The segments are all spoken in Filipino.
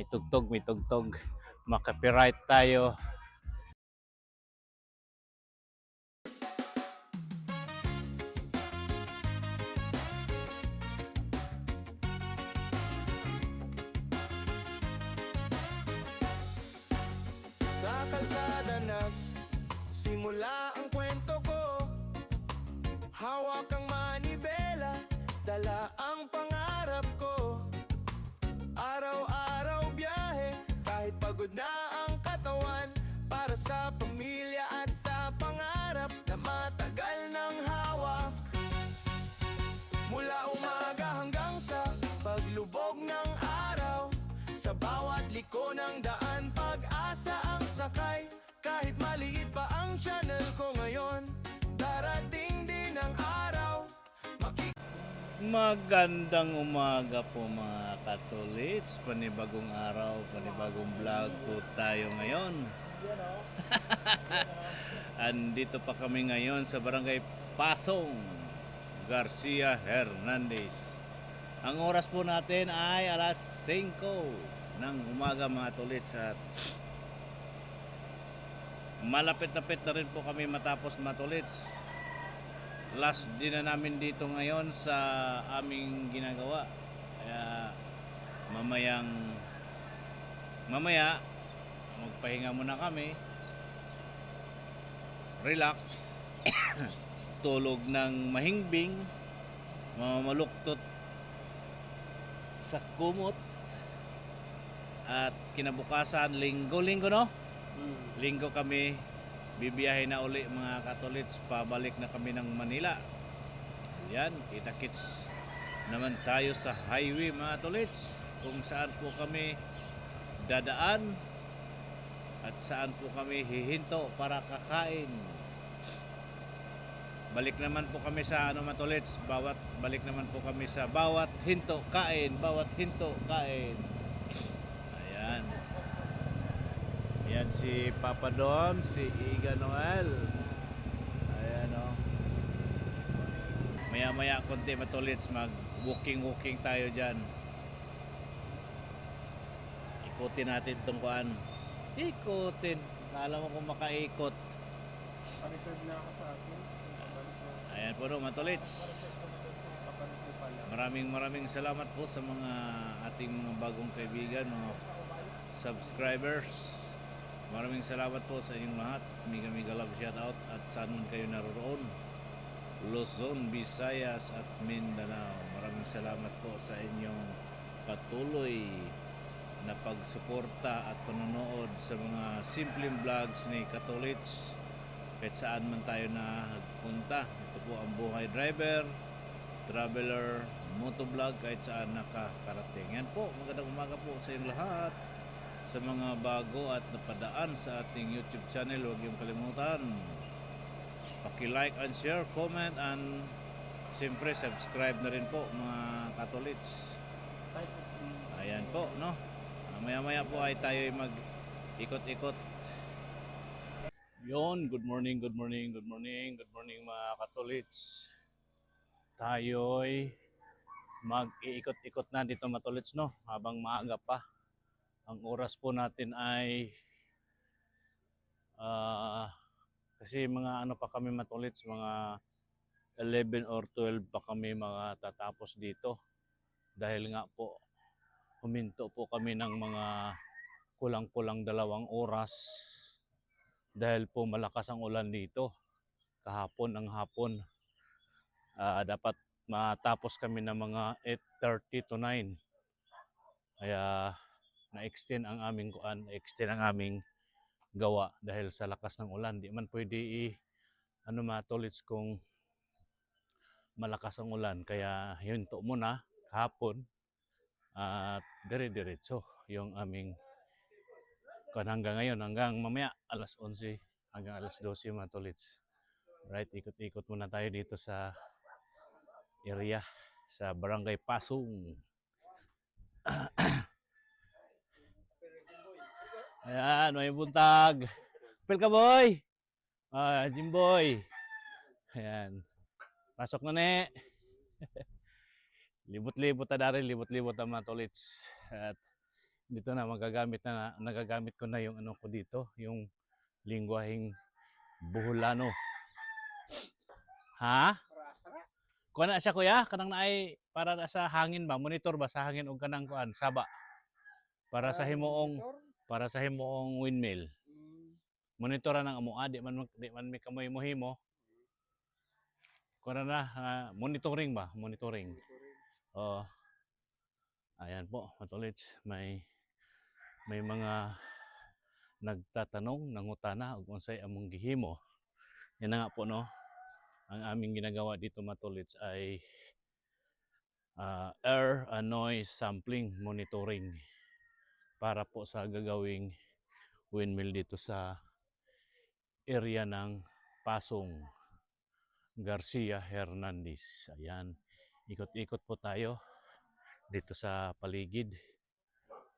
may tugtog. Maka-copyright tayo. Sa kalsada simula ang kwento ko. Hawak ang manibela, dala ang pangarap ko. Araw-araw biyahe, kahit pagod na ang katawan, para sa pamilya at sa pangarap na matagal ng hawak. Mula umaga hanggang sa paglubog ng araw, sa bawat liko ng daan, pag-asa ang sakay. Kahit maliit pa ang channel ko ngayon, darating din ang araw. Magandang umaga po mga katolits. Panibagong araw, panibagong vlog po tayo ngayon. Andito pa kami ngayon sa Barangay Pasong, Garcia Hernandez. Ang oras po natin ay alas 5 ng umaga mga tolits, at malapit-lapit na rin po kami matapos mga tolits. Last din na namin dito ngayon sa aming ginagawa. Kaya mamaya magpahinga muna kami, relax, tulog ng mahimbing, mamaluktot sa kumot, at kinabukasan linggo no? Linggo kami bibiyahe na uli mga katolits, pabalik na kami ng Manila. Yan, kita-kits naman tayo sa highway mga tolits, kung saan po kami dadaan at saan po kami hihinto para kakain. Balik naman po kami sa mga tolits, balik naman po kami sa bawat hinto kain, Ayan. Ayan si Papa Don, si Iga Noel. Ayan o. Maya-maya konti matulits, mag-walking tayo dyan. Ikutin natin itong kuan. Ikutin. Alam mo kung makaikot. Na ako sa akin. Ayan po no, matulits. Maraming salamat po sa mga ating mga bagong kaibigan, mga subscribers. Maraming salamat po sa inyong lahat. Mega love shoutout at saan man kayo naroon, Luzon, Visayas at Mindanao. Maraming salamat po sa inyong patuloy na pagsuporta at panonood sa mga simpleng vlogs ni Katolits kahit saan man tayo na punta. Ito po ang buhay driver, traveler, motovlog, kahit saan nakakarating. Yan po, magandang umaga po sa inyong lahat. Sa mga bago at napadaan sa ating YouTube channel, huwag niyong kalimutan paki-like and share, comment, and siyempre subscribe na rin po mga katolits. Ayan po no, maya po ay tayo mag-ikot-ikot. Yon, good morning mga katolits. Tayo'y mag-iikot-ikot na dito mga katolits no, habang maaga pa. Ang oras po natin ay kasi mga ano pa kami matulits, mga 11 or 12 pa kami mga tatapos dito. Dahil nga po, huminto po kami ng mga kulang-kulang 2 oras. Dahil po malakas ang ulan dito. Kahapon ang hapon. Dapat matapos kami ng mga 8:30 to 9. Kaya na-extend ang aming gawa dahil sa lakas ng ulan. Di man pwede matulits kung malakas ang ulan. Kaya hinto muna kahapon at dire-diretso yung aming hanggang ngayon, hanggang mamaya alas 11 hanggang alas 12 mga tolits. Right, ikot-ikot muna tayo dito sa area sa Barangay Pasong. Ayan, may buntag. Pel ka boy. Jimboy. Ayan. Pasok na ne. Libot-libot na rin, libot-libot ang mga tolits. At dito na nagagamit ko na yung ano ko dito, yung lingwaheng Buholano. Ha? Kuha na siya kuya, kanang naay para na sa hangin ba, monitor ba sa hangin og kanang kuan, saba. Para sa himuong windmill. Monitoran ang amo, di man may kamoy mo himo. Kuha na, monitoring ba, monitoring. Oh, ayan po, matulits, may mga nagtatanong, nangutana ug unsay among gihimo. Yan na nga po no, ang aming ginagawa dito matulits ay air and noise sampling monitoring para po sa gagawing windmill dito sa area ng Pasong Garcia Hernandez. Ayan, ikot-ikot po tayo dito sa paligid.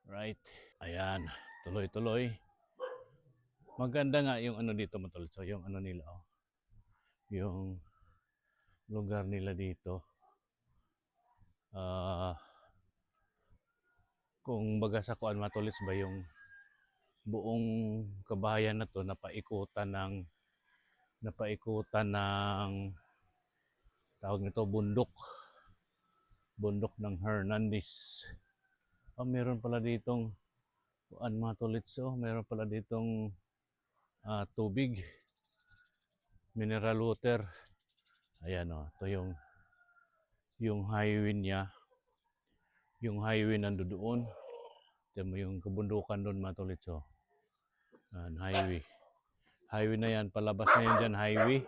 Right, ayan, tuloy-tuloy. Maganda nga yung ano dito matulits, so yung ano nila oh. Yung lugar nila dito. Kung baga sa kuan matulits ba yung buong kabahayan na to napaikutan ng tawag nito bundok ng Hernandez. Meron pala ditong kuan matulits oh, meron pala ditong tubig, mineral water. Ayan oh, ito yung highway niya. Yung highway nandoon. Ito mo yung kabundukan doon matulits oh. Highway. Highway na yan, palabas na yan dyan, highway.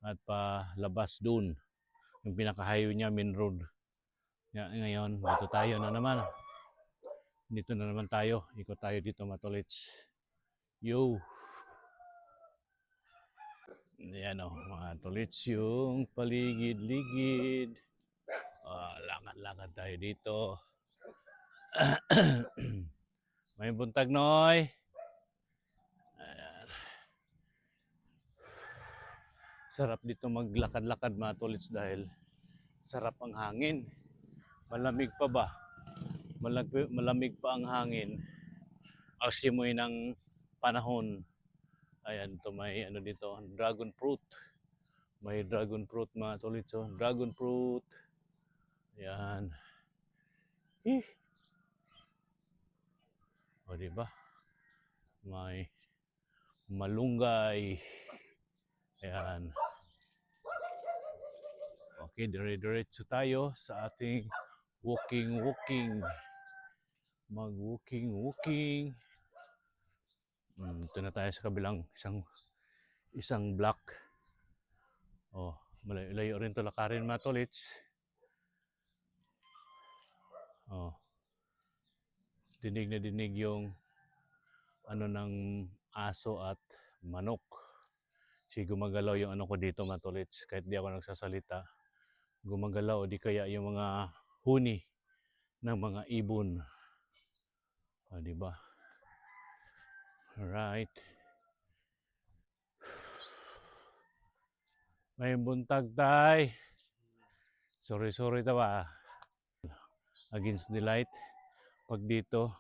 At palabas doon. Yung pinaka-highway niya, main road. Ngayon, dito tayo na naman. Dito na naman tayo. Ikot tayo dito matulits. Yo! Ayan o, mga tulits yung paligid-ligid. Lakad-lakad tayo dito. May buntag noy. Ayan. Sarap dito maglakad-lakad mga tulits dahil sarap ang hangin. Malamig pa ba? Malamig pa ang hangin. Aksimoy ng panahon. Ayan, ito may ano dito, dragon fruit. May dragon fruit mga tulits oh. Dragon fruit. Ayan. O diba? May malunggay. Ayan. Okay, dire-diretso tayo sa ating walking. Mag-walking. Ito na tayo sa kabilang isang block. Oh, malayo rin to lakarin mga tolits. Oh. Dinig na dinig yung ano ng aso at manok. Si gumagalaw yung ano ko dito mga tolits kahit di ako nagsasalita. Gumagalaw o di kaya yung mga huni ng mga ibon. Di ba? Alright. May buntag tay. Sorry tawa. Against the light. Pag dito,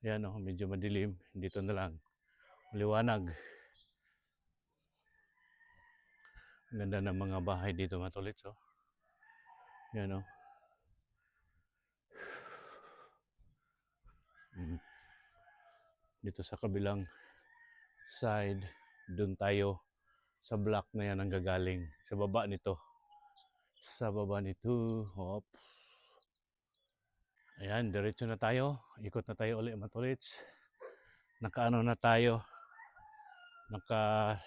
yan oh, medyo madilim. Dito na lang. Maliwanag. Ang ganda ng mga bahay dito mga tolits oh. Yan oh. Dito sa kabilang side, doon tayo sa block na yan ang gagaling. Sa baba nito. Hop. Ayan, diretso na tayo. Ikot na tayo ulit mga tolits. Nakaano na tayo. Naka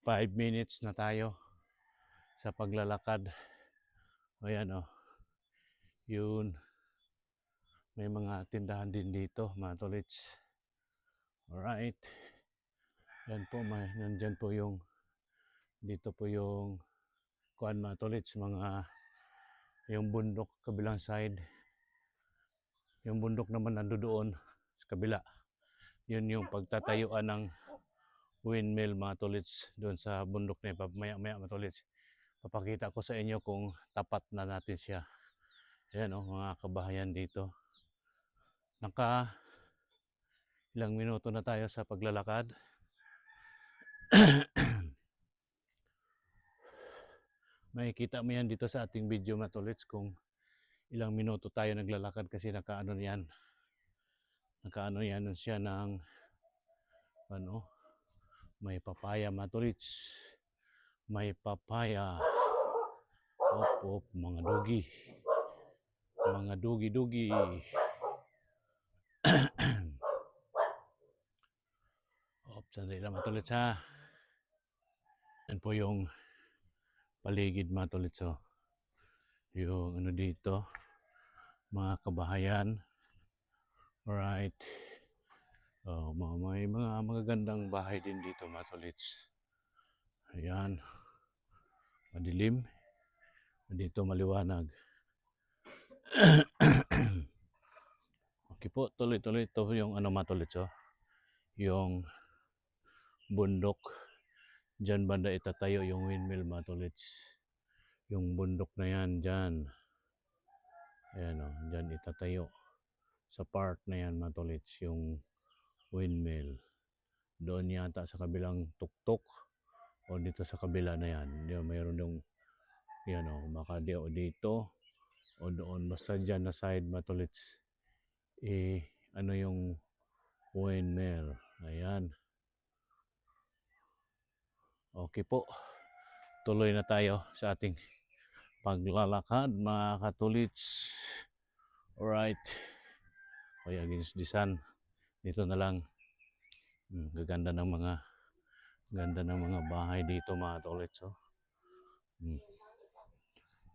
5 minutes na tayo sa paglalakad. Ayan oh. Yun. May mga tindahan din dito mga tolits. Alright. Yan po, nandyan po yung dito po yung kuan mga tolits, yung bundok kabilang side. Yung bundok naman nandoon sa kabila. Yun yung pagtatayuan ng windmill mga tolits doon sa bundok na yun. Maya mga tolits. Papakita ko sa inyo kung tapat na natin siya. Ayan o, mga kabahayan dito. Naka ilang minuto na tayo sa paglalakad. Makikita mo yan dito sa ating video mga tolits kung ilang minuto tayo naglalakad kasi nakaano yan siya ng ano, may papaya mga tolits. May papaya. Op, mga dugi. Mga dugi-dugi. Op, sandali lang mga tolits ha. Yan po yung paligid mga tolits. Oh. Yung ano dito, mga kabahayan. Alright. Oh, may mga magagandang bahay din dito mga tolits. Ayan. Madilim. Dito maliwanag. Okay po, tuloy-tuloy. Ito yung ano mga tolits. Oh. Yung bundok. Diyan banda itatayo yung windmill mga tolits. Yung bundok na yan dyan. Ayan o, dyan itatayo. Sa part na yan mga tolits, yung windmill. Doon yata sa kabilang tuktok o dito sa kabila na yan. Diyan, mayroon yung yan o, baka dito o doon. Basta dyan na side mga tolits. Ano yung windmill. Ayan. Okay po. Tuloy na tayo sa ating paglalakad mga katulits. Alright. Kaya against the sun. Dito na lang. Gaganda ng mga bahay dito mga katulits. Oh.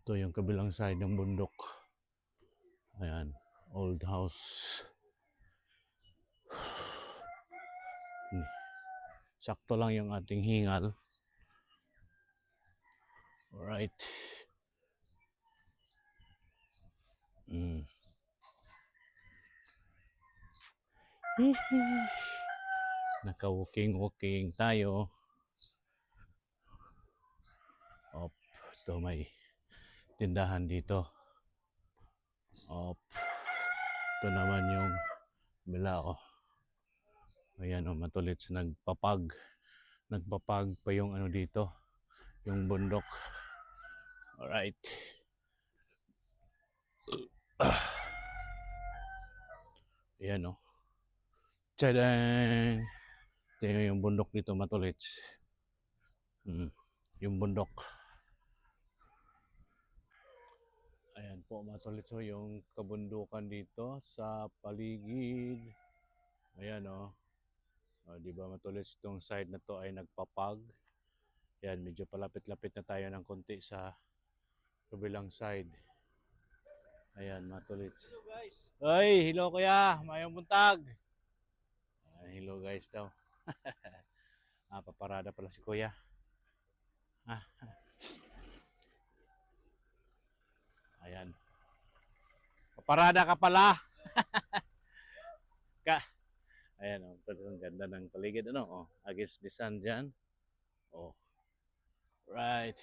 Ito yung kabilang side ng bundok. Ayan. Old house. Sakto lang yung ating hingal. Alright. Naka-walking tayo. Op, ito may tindahan dito. Op, ito naman yung bila ko. Ayan o, matulits nagpapag pa yung ano dito, yung bundok. Alright. Ayan o. Tadang! Ito yung bundok dito matulits. Yung bundok. Ayan po matulits o, yung kabundukan dito sa paligid. Ayan o. Di ba matulits itong side na to ay nagpapag. Ayan, medyo palapit-lapit na tayo ng konti sa kabilang side. Ayan, matulits. Hello guys. Ay, hello kuya. Mayong buntag. Hello guys daw. Paparada pala si kuya. Ayan. Paparada ka pala. Ayan, oh, ang ganda ng paligid. Ano, oh, against the sun dyan. Oh. Right.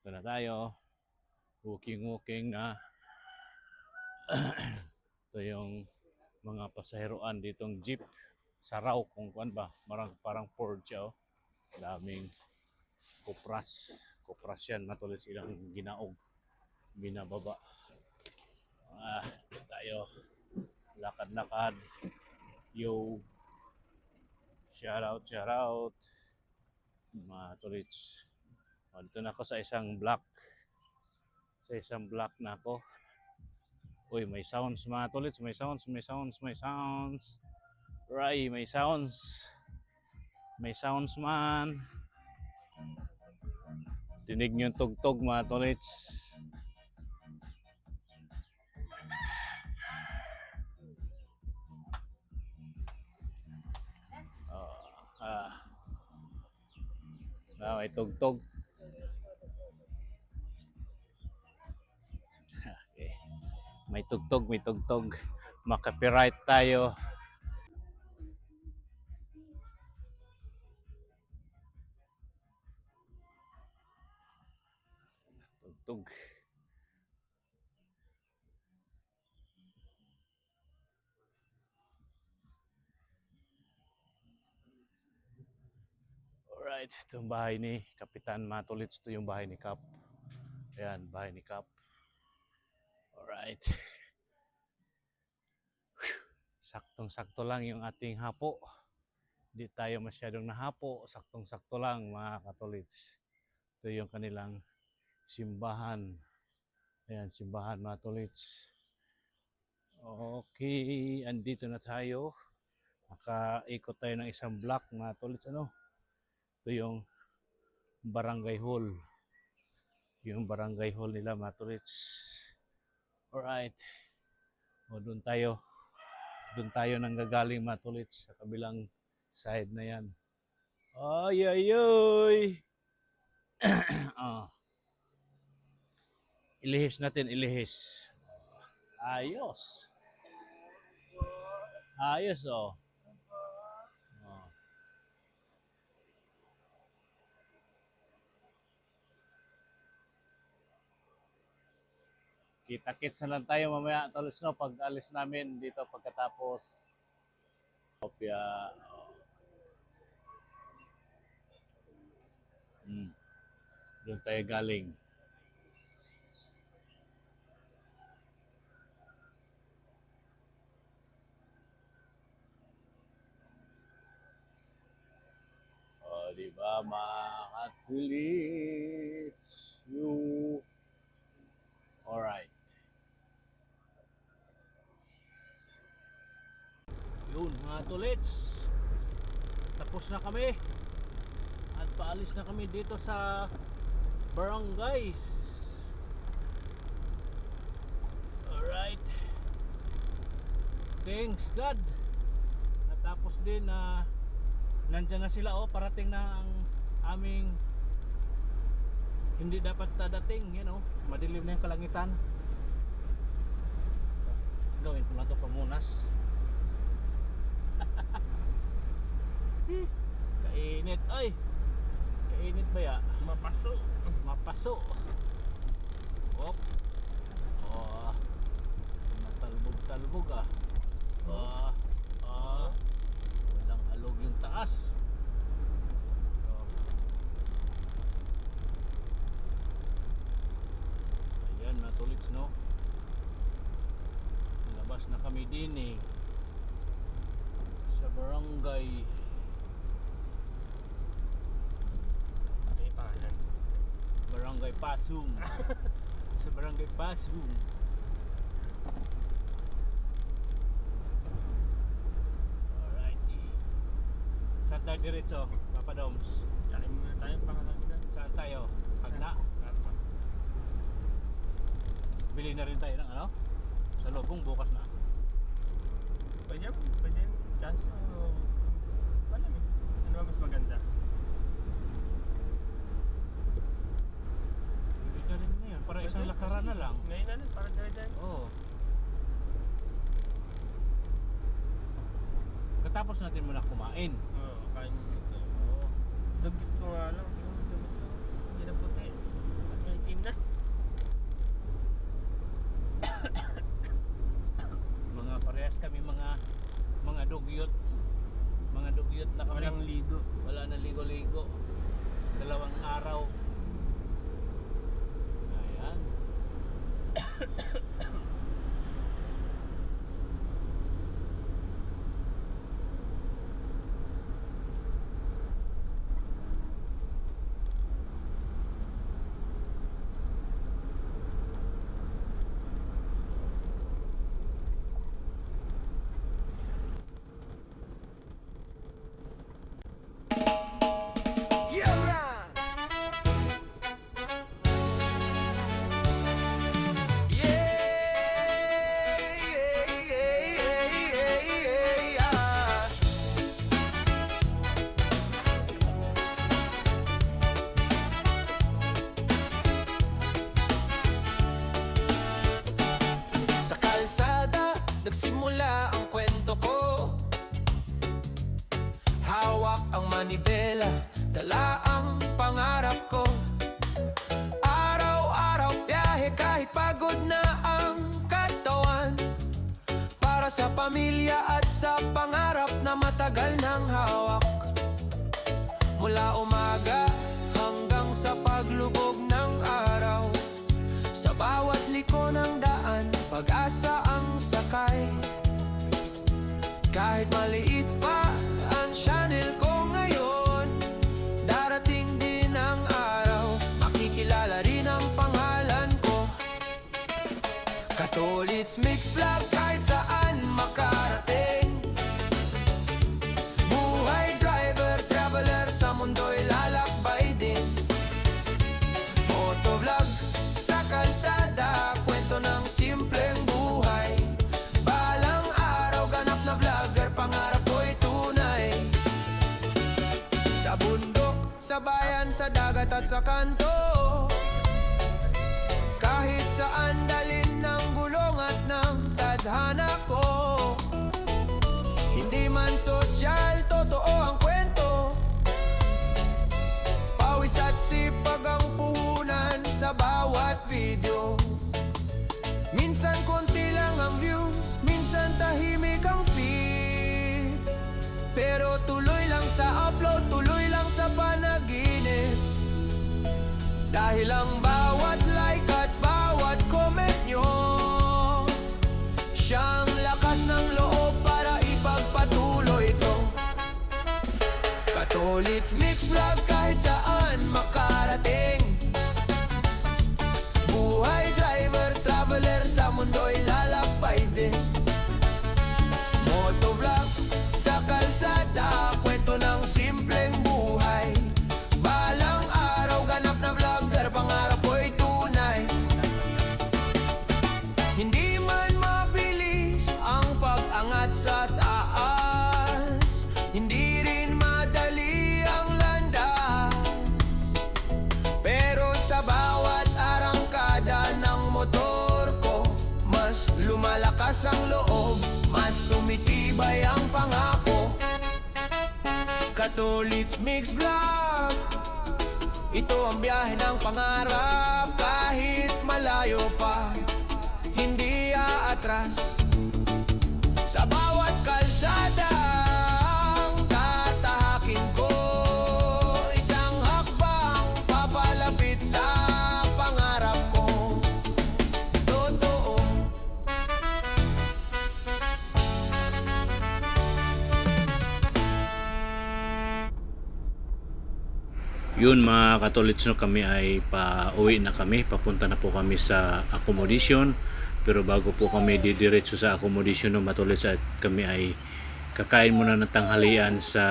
Ito na tayo. Walking na. Ito yung mga pasaheroan ditong jeep. Saraw kung kuan ba. Parang Ford siya. Oh. Daming kupras. Kupras yan. Matuloy silang ginaog. Binababa. Tayo. Lakad-lakad. Yo. Shout out. Matuloy. Dito na ako sa isang block. Sa isang block na ako. Uy, may sounds mga tolits. May sounds. Right, may sounds. May sounds man. Tinig nyo yung tugtog mga tolits. May tugtog. Okay. May tugtog. Makapiright tayo. Tugtog. Alright, ito yung bahay ni Kapitan Matolits. Ito yung bahay ni Kap. Ayan, bahay ni Kap. Alright. Saktong-sakto lang yung ating hapo. Hindi tayo masyadong nahapo. Saktong-sakto lang mga Katolits. Ito yung kanilang simbahan. Ayan, simbahan mga Katolits. Okay, andito na tayo. Nakaikot tayo ng isang block mga Katolits. Ano? Ito yung barangay hall. Yung barangay hall nila mga Katolits. Alright. O, doon tayo. Doon tayo nang gagaling mga Katolits sa kabilang side na yan. Ay, ay, ay. Oh. Ilihis natin, ilihis. Ayos. Ayos, oh. Oh. Kita-kits na lang tayo mamaya, Tolos, no? Pag alis namin dito pagkatapos. Kopya. Doon tayo galing. O, di ba, mga Katolits? Alright. Yun, mga Katolits. Tapos na kami. At paalis na kami dito sa barangay. Alright. Thanks God. Natapos din na nandyan na sila, oh, parating na ang aming hindi dapat dadating, you know, madilim na yung kalangitan. Gawin ko na ito pamunas. Kainit, ay! Kainit ba ya? Mapaso. Mapaso. Op. Oh. Matalbog-talbog ah. Walang alog yung taas. Oh. Ayan, natulits, no? Labas na kami din eh. Sa barangay. May pangalan. Barangay Pasum. Sa barangay Pasum. Alright. Saan tayo diretso, Papa Doms? Tsaka muna tayo pangalan na. Saan tayo? Hagna? Bili na rin tayo ng ano? Sa lobong bukas na. Pwede yung chance o wala eh. Ano ba mas maganda? Bili na rin ngayon. Para isang lakaran na lang. Ngayon na lang, para dahil. Oo. Katapos natin muna kumain. Oo, kain mo ito. Oo. Dugit ko nga lang. Hindi na puti. At may itim na. Mga parehas kami mga dugyot. Mga dugyot na kami. Walang ligo. Wala na ligo-ligo. 2 araw. Ayan. Yaran! Yeah. Sa kalsada, nagsimula ang kwento ko. Hawak ang manibela, dala ang pangarap ko. Araw-araw biyahe kahit pagod na ang katawan. Para sa pamilya at sa pangarap na matagal nang hawak. Mula umaga hanggang sa paglubog ng araw, sa bawat liko ng daan, pag-asa ang sakay. Kahit maliit pa ang channel ko ngayon, darating din ang araw, makikilala rin ang pangalan ko. Katolits Mix Vlog, kahit saan makarating. Buhay driver, traveler, sa mundo'y lalakbay din. Motovlog sa kalsada, kwento ng simpleng buhay. Balang araw ganap na vlogger, pangarap ko'y tunay. Sa bundok, sa bayan, sa dagat at sa kanto, kahit saan dalin ng gulong at ng tadhana ko. Hindi man sosyal, totoo ang kwento. Pawis at sipag ang puhunan sa bawat video. Minsan konti lang ang views, minsan tahimik ang feed. Pero tuloy lang sa upload, tuloy lang sa panaginip. Dahil ang bawat like at bawat comment nyo, siyang lakas ng loob para ipagpatuloy ito. Katolits Mix Vlog, kahit saan makarating. Buhay driver, traveler, sa mundo'y lalakbay din. Motovlog sa kalsada, kwento ng simpleng buhay. Balang araw ganap na vlogger, pangarap ko'y tunay. Hindi man mabilis ang pag-angat sa taas, hindi rin madali ang landas. Pero sa bawat arangkada ng motor ko, mas lumalakas ang loob, mas tumitibay ang pangako. Katolits Mix Vlog, ito ang biyahe ng pangarap. Kahit malayo pa, hindi aatras. Sa bawat kalsada ang tatahakin ko, isang hakbang papalapit sa pangarap ko. Totoo. Yun mga katolits, no, kami ay pauwi na kami, papunta na po kami sa accommodation. Pero bago po kami didiretso sa accommodation, no, matolits, at kami ay kakain muna ng tanghalian sa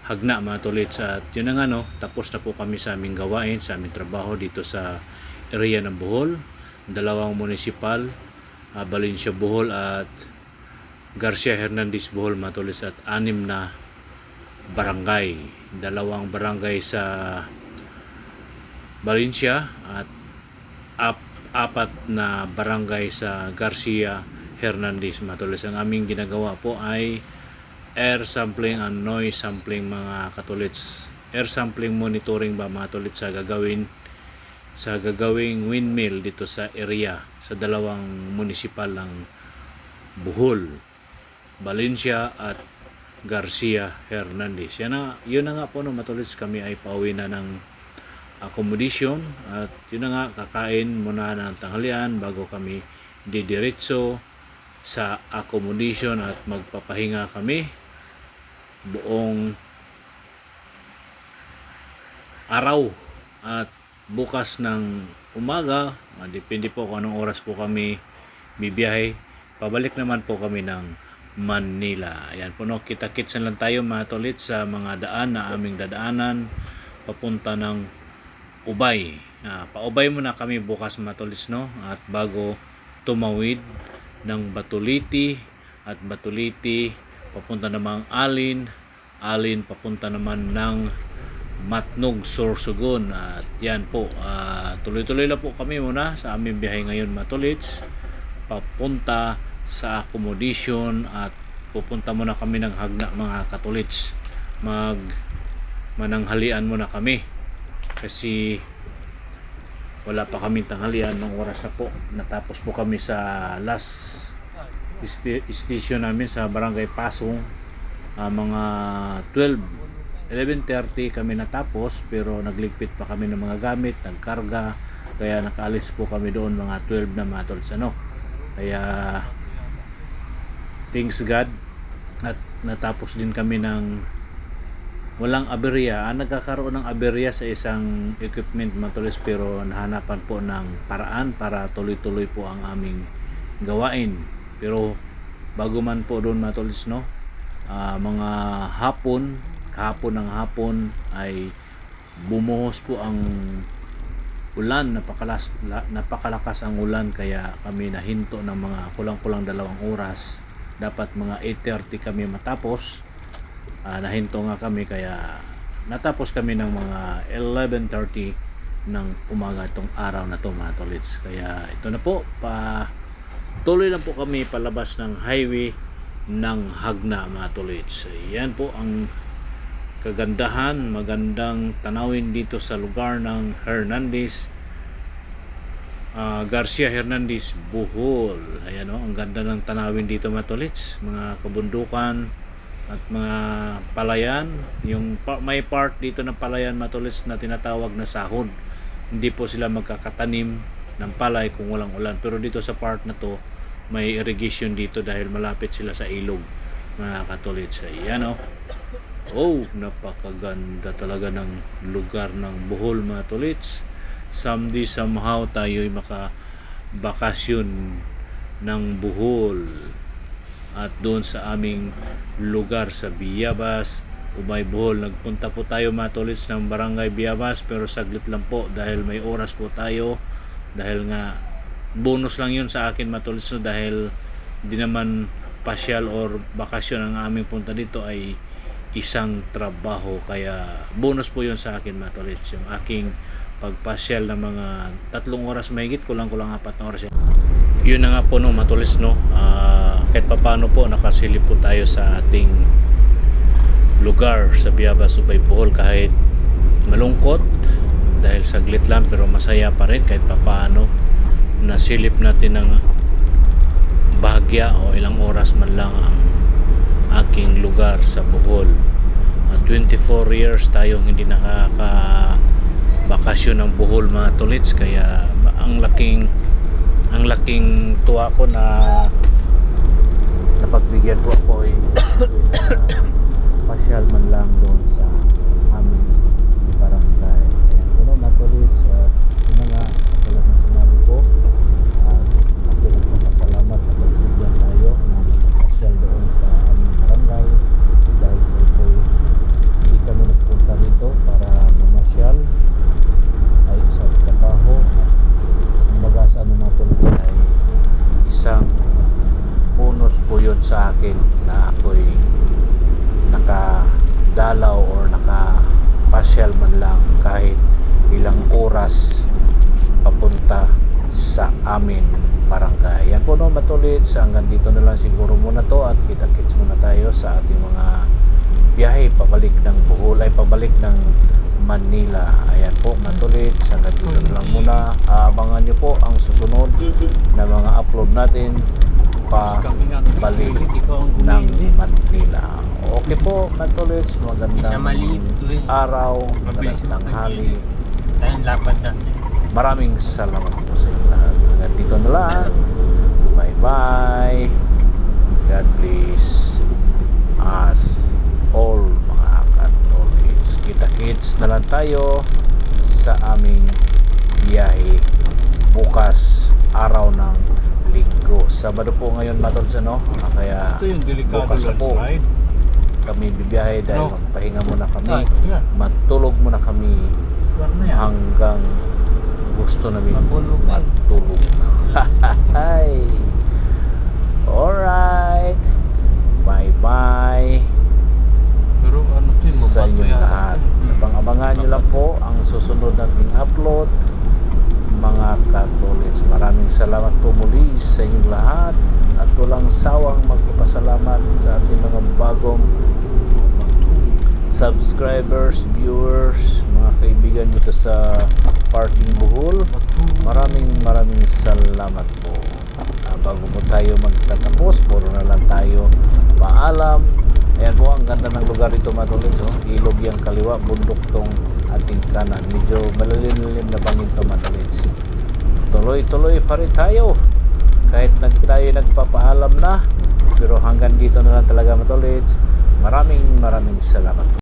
Hagna mga tolits. At yun na nga, no, tapos na po kami sa aming gawain, sa aming trabaho dito sa area ng Bohol. Dalawang municipal, Valencia Bohol at Garcia Hernandez Bohol mga tolits, at 6 na barangay. Dalawang barangay sa Valencia at 4 na barangay sa Garcia Hernandez mga tolits. Ang aming ginagawa po ay air sampling and noise sampling mga katolits. Air sampling monitoring ba mga tolits sa gagawing windmill dito sa area sa dalawang municipal ng Bohol, Valencia at Garcia Hernandez. Yun na nga po, no, matolits, kami ay pauwi na ng accommodation. At yun na nga, kakain muna ng tanghalian bago kami didiretso sa accommodation at magpapahinga kami buong araw. At bukas ng umaga, depende po kung anong oras po kami bibiyahe, pabalik naman po kami ng Manila. Ayan po, no, kita-kitsan lang tayo mga tolits sa mga daan na aming dadaanan papunta ng Ubay. Pa-Ubay muna kami bukas mga tolits, no, at bago tumawid ng Batuliti, at Batuliti papunta namang Alin papunta naman ng Matnog, Sorsogon. At yan po, tuloy-tuloy lang po kami muna sa aming biyahe ngayon mga tolits, papunta sa accommodation. At pupunta muna kami ng Hagna mga katolits, mananghalian muna kami kasi wala pa kami tanghalian ng oras na po. Natapos po kami sa last station namin sa Barangay Pasong, mga 12 11:30 kami natapos, pero nagligpit pa kami ng mga gamit, nagkarga, kaya nakaalis po kami doon mga 12 na mga tol sa kaya thanks God at natapos din kami ng walang aberya. Nagkakaroon ng aberya sa isang equipment mga tol, pero nahanapan po ng paraan para tuloy-tuloy po ang aming gawain. Pero bago man po doon mga tol, mga kahapon ng hapon ay bumuhos po ang ulan, napakalakas ang ulan, kaya kami nahinto ng mga kulang-kulang 2 oras. Dapat mga 8:30 kami matapos. Nahinto nga kami, kaya natapos kami ng mga 11:30 ng umaga itong araw na to mga tolits. Kaya ito na po, tuloy lang po kami palabas ng highway ng Hagna mga tolits. Yan po ang kagandahan, magandang tanawin dito sa lugar ng Hernandez, Garcia Hernandez, Bohol. Ayan o, ang ganda ng tanawin dito mga tolits, mga kabundukan at mga palayan. Yung may part dito ng palayan mga tolits na tinatawag na sahod. Hindi po sila magkakatanim ng palay kung walang ulan, pero dito sa part na to may irrigation dito dahil malapit sila sa ilog mga katolits. Ayan o. Oh, napakaganda talaga ng lugar ng Bohol mga tolits. Someday somehow tayo'y makabakasyon ng Bohol at doon sa aming lugar sa Biyabas, Ubay, Bohol. Nagpunta po tayo mga tolits ng Barangay Biyabas, pero saglit lang po dahil may oras po tayo, dahil nga bonus lang yun sa akin mga tolits, dahil di naman pasyal or bakasyon ang aming punta dito, ay isang trabaho, kaya bonus po yun sa akin mga tolits, yung aking pagpasyal na mga 3 oras mahigit, kulang 4 na oras yun na nga po mga tolits, kahit papano po nakasilip po tayo sa ating lugar sa Biyabas, Ubay, Bohol, kahit malungkot dahil saglit lang, pero masaya pa rin kahit papano nasilip natin ng bahagya o ilang oras man lang ang aking lugar sa Bohol. 24 years tayong hindi nakakabakasyon ng Bohol mga tolits, kaya ang laking tuwa ko na napagbigyan po ako pasyal man lang doon sa aming barangay. Ayan po mga tolits, yun na nga talagang sinabi ko, ako nagpapasalamat na pagbigyan tayo ng pasyal doon sa aming barangay, dahil ito hindi kami nagpunta dito para mamasyal, ay isang trabaho at kumbaga sa mga tolits ay isang bonus po yun sa akin na ako'y nakadalaw or nakapasyal man lang kahit ilang oras papunta sa amin barangay. Yan po mga tolits, hanggang dito na lang siguro muna to, at kita-kits muna tayo sa ating mga biyahe pabalik ng Bohol, ay pabalik ng Manila. Ayan po mga tolits, hanggang dito na lang muna. Abangan nyo po ang susunod na mga upload natin pabalik ng Manila. Okay po mga tolits, magandang araw, magandang tanghali. Maraming salamat po sa inyo lahat. Hanggang dito na lang. Bye bye. God bless us all mga katolits. Kita-kits na lang tayo sa aming biyahe bukas, araw ng Linggo. Sabado po ngayon mga tolits, kaya Ito yung delikado bukas na po landslide. kami bibiyahe dahil No. magpahinga muna kami, Yeah. matulog muna kami hanggang gusto namin matulog. Hi. Alright. Bye-bye Pero ano to, sa inyo lahat. Abang-abangan nyo lang po ang susunod nating upload mga katolits. Maraming salamat po muli sa inyong lahat, at walang sawang magpapasalamat sa ating mga bagong subscribers, viewers, mga kaibigan dito sa Parking Bohol. Maraming salamat po. Bago po tayo magtatapos, puro na lang tayo paalam. Ayan po, ang ganda ng lugar lugar ito mga tolits. Oh. Ilog yung kaliwa, bundok tong ating kanan. Medyo malalim-lalim na bangin ito mga tolits. Tuloy-tuloy pa rin tayo. Kahit tayo nagpapaalam na. Pero hanggang dito na lang talaga mga tolits. Maraming salamat.